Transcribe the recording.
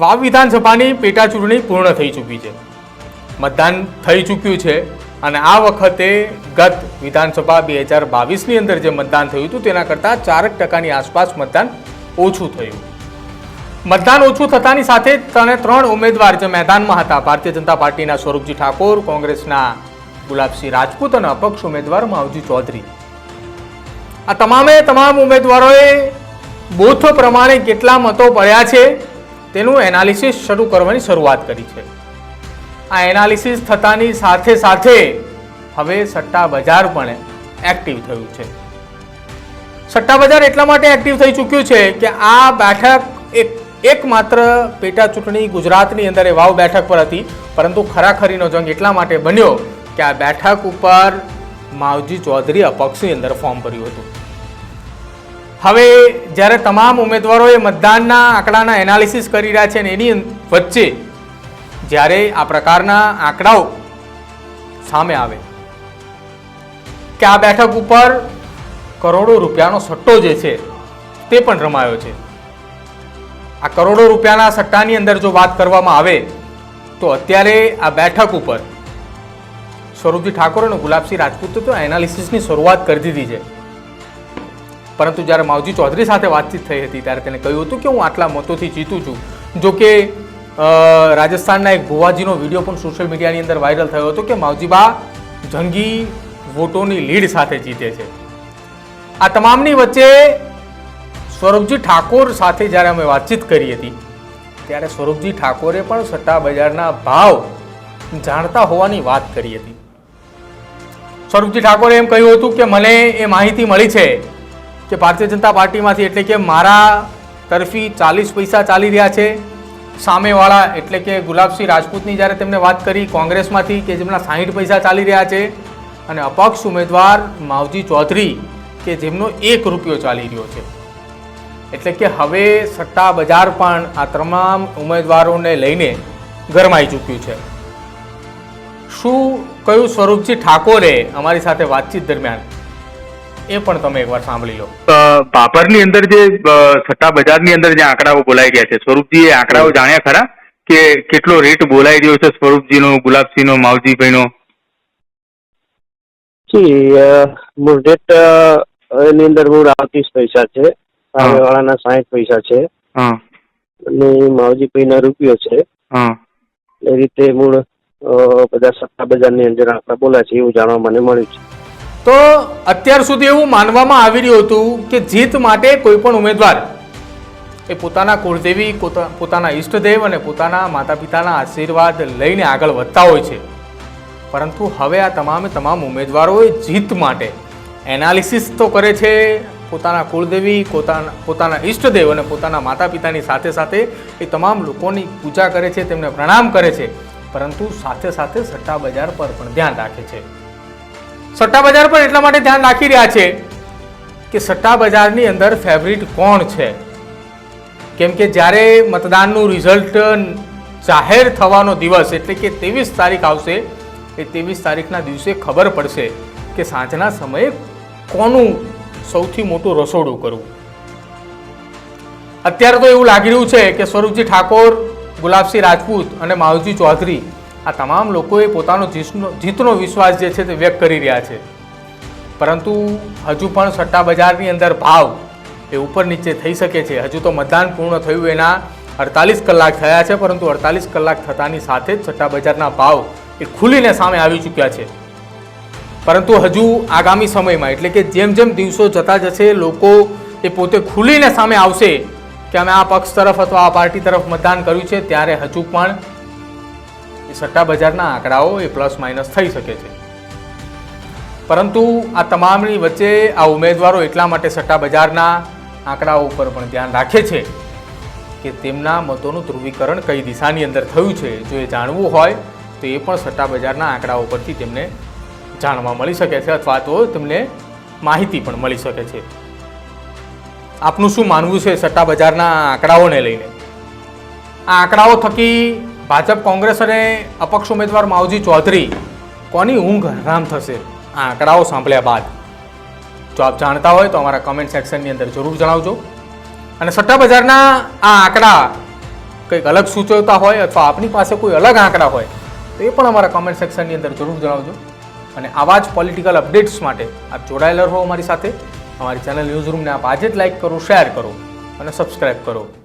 વાવ વિધાનસભાની પેટા ચૂંટણી પૂર્ણ થઈ ચૂકી છે, મતદાન થઈ ચૂક્યું છે અને આ વખતે ગત વિધાનસભા 2022ની અંદર જે મતદાન થયું હતું તેના કરતાં 4% આસપાસ મતદાન ઓછું થયું. મતદાન ઓછું થતાની સાથે ત્રણ ઉમેદવાર જે મેદાનમાં હતા, ભારતીય જનતા પાર્ટીના સ્વરૂપજી ઠાકોર, કોંગ્રેસના ગુલાબસિંહ રાજપૂત અને અપક્ષ ઉમેદવાર માવજી ચૌધરી, આ તમામ ઉમેદવારોએ બૂથ પ્રમાણે કેટલા મતો પડ્યા છે તેનું એનાલિસિસ શરૂ કરવાની શરૂઆત કરી છે. આ એનાલિસિસ થતાની સાથે સાથે હવે સટ્ટા બજાર પણ એક્ટિવ થયું છે. સટ્ટા બજાર એટલા માટે એક્ટિવ થઈ ચૂક્યું છે કે આ બેઠક એકમાત્ર પેટા ચૂંટણી ગુજરાતની અંદર એ વાવ બેઠક પર હતી, પરંતુ ખરાખરીનો જંગ એટલા માટે બન્યો કે આ બેઠક ઉપર માવજી ચૌધરી અપક્ષની અંદર ફોર્મ ભર્યું હતું. હવે જ્યારે તમામ ઉમેદવારોએ મતદાનના આંકડાના એનાલિસિસ કરી રહ્યા છે અને એની વચ્ચે જ્યારે આ પ્રકારના આંકડાઓ સામે આવે કે આ બેઠક ઉપર કરોડો રૂપિયાનો સટ્ટો જે છે તે પણ રમાયો છે. આ કરોડો રૂપિયાના સટ્ટાની અંદર જો વાત કરવામાં આવે તો અત્યારે આ બેઠક ઉપર સ્વરૂપજી ઠાકોર અને ગુલાબસિંહ રાજપૂતે તો એનાલિસિસની શરૂઆત કરી દીધી છે, પરંતુ જ્યારે માવજી ચૌધરી સાથે વાતચીત થઈ હતી ત્યારે તેને કહ્યું હતું કે હું આટલા મતોથી જીતું છું. જો કે રાજસ્થાનના એક ભુવાજીનો વિડીયો પણ સોશિયલ મીડિયાની અંદર વાયરલ થયો હતો કે માવજીબા જંગી વોટોની લીડ સાથે જીતે છે. આ તમામની વચ્ચે સ્વરૂપજી ઠાકોર સાથે જ્યારે અમે વાતચીત કરી હતી ત્યારે સ્વરૂપજી ઠાકોરે પણ સટ્ટા બજારના ભાવ જાણતા હોવાની વાત કરી હતી. સ્વરૂપજી ઠાકોરે એમ કહ્યું હતું કે મને એ માહિતી મળી છે કે ભારતીય જનતા પાર્ટીમાંથી એટલે કે મારા તરફી 40 પૈસા ચાલી રહ્યા છે, સામેવાળા એટલે કે ગુલાબસિંહ રાજપૂતની જ્યારે તેમને વાત કરી કોંગ્રેસમાંથી કે જેમના 60 પૈસા ચાલી રહ્યા છે, અને અપક્ષ ઉમેદવાર માવજી ચૌધરી કે જેમનો 1 રૂપિયો ચાલી રહ્યો છે. એટલે કે હવે સટ્ટા બજાર પણ આ તમામ ઉમેદવારોને લઈને ગરમાઈ ચૂક્યું છે. શું કહ્યું સ્વરૂપજી ઠાકોરે અમારી સાથે વાતચીત દરમિયાન એ પણ તમે એકવાર સાંભળી લો. ભાભરની અંદર જે સટ્ટા બજારની અંદર જે આંકડાઓ બોલાઈ ગયા છે, સ્વરૂપજી એ આંકડાઓ જાણ્યા ખરા કે કેટલો રેટ બોલાઈ રહ્યો છે સ્વરૂપજીનો, ગુલાબસિંહનો, માવજીભાઈનો? મૂળ રેટ એની અંદર મૂળ 38 પૈસા છે, સામેવાળાના 60 પૈસા છે અને માવજીભાઈના રૂપિયો છે. એ રીતે મૂળ બધા સટ્ટા બજારની અંદર આંકડા બોલાય છે એવું જાણવા મને મળ્યું છે. તો અત્યાર સુધી એવું માનવામાં આવી રહ્યું હતું કે જીત માટે કોઈ પણ ઉમેદવાર એ પોતાના કુળદેવી, પોતાના ઈષ્ટદેવ અને પોતાના માતા પિતાના આશીર્વાદ લઈને આગળ વધતા હોય છે, પરંતુ હવે આ તમામ ઉમેદવારોએ જીત માટે એનાલિસિસ તો કરે છે, પોતાના કુળદેવી, પોતાના ઈષ્ટદેવ અને પોતાના માતા પિતાની સાથે સાથે એ તમામ લોકોની પૂજા કરે છે, તેમને પ્રણામ કરે છે, પરંતુ સાથે સાથે સટ્ટા બજાર પર પણ ધ્યાન રાખે છે. સટ્ટા બજાર પર એટલા માટે ધ્યાન રાખી રહ્યા છે કે સટ્ટા બજારની અંદર ફેવરિટ કોણ છે. કેમ કે જ્યારે મતદાનનું રિઝલ્ટ જાહેર થવાનો દિવસ એટલે કે 23 તારીખ આવશે, એ 23 તારીખના દિવસે ખબર પડશે કે સાંજના સમયે કોનું સૌથી મોટું રસોડું કરવું. અત્યારે તો એવું લાગી રહ્યું છે કે સ્વરૂપજી ઠાકોર, ગુલાબસિંહ રાજપૂત અને માવજી ચૌધરી આ તમામ લોકોએ પોતાનો જીતનો વિશ્વાસ જે છે તે વ્યક્ત કરી રહ્યા છે, પરંતુ હજુ પણ સટ્ટા બજારની અંદર ભાવ એ ઉપર નીચે થઈ શકે છે. હજુ તો મતદાન પૂર્ણ થયું એના 48 કલાક થયા છે, પરંતુ 48 કલાક થતાની સાથે જ સટ્ટા બજારના ભાવ એ ખુલીને સામે આવી ચૂક્યા છે. પરંતુ હજુ આગામી સમયમાં એટલે કે જેમ જેમ દિવસો જતા જશે લોકો એ પોતે ખુલીને સામે આવશે કે અમે આ પક્ષ તરફ અથવા આ પાર્ટી તરફ મતદાન કર્યું છે, ત્યારે હજુ પણ સટ્ટા બજારના આંકડાઓ એ પ્લસ માઇનસ થઈ શકે છે. પરંતુ આ તમામની વચ્ચે આ ઉમેદવારો એટલા માટે સટ્ટા બજારના આંકડાઓ ઉપર પણ ધ્યાન રાખે છે કે તેમના મતોનું ધ્રુવીકરણ કઈ દિશાની અંદર થયું છે. જો એ જાણવું હોય તો એ પણ સટ્ટા બજારના આંકડાઓ પરથી તેમને જાણવા મળી શકે છે અથવા તો તેમને માહિતી પણ મળી શકે છે. આપનું શું માનવું છે સટ્ટા બજારના આંકડાઓને લઈને? આ આંકડાઓ થકી ભાજપ, કોંગ્રેસ અને અપક્ષ ઉમેદવાર માવજી ચૌધરી કોની ઊંઘ હરામ થશે આ આંકડાઓ સાંભળ્યા બાદ? જો આપ જાણતા હોય તો અમારા કમેન્ટ સેક્શનની અંદર જરૂર જણાવજો. અને સટ્ટા બજારના આ આંકડા કંઈક અલગ સૂચવતા હોય અથવા આપની પાસે કોઈ અલગ આંકડા હોય તો એ પણ અમારા કોમેન્ટ સેક્શનની અંદર જરૂર જણાવજો. અને આવા જ પોલિટિકલ અપડેટ્સ માટે આપ જોડાયેલા રહો અમારી સાથે. અમારી ચેનલ ન્યૂઝ રૂમને આપ આજે જ લાઇક કરો, શેર કરો અને સબસ્ક્રાઇબ કરો.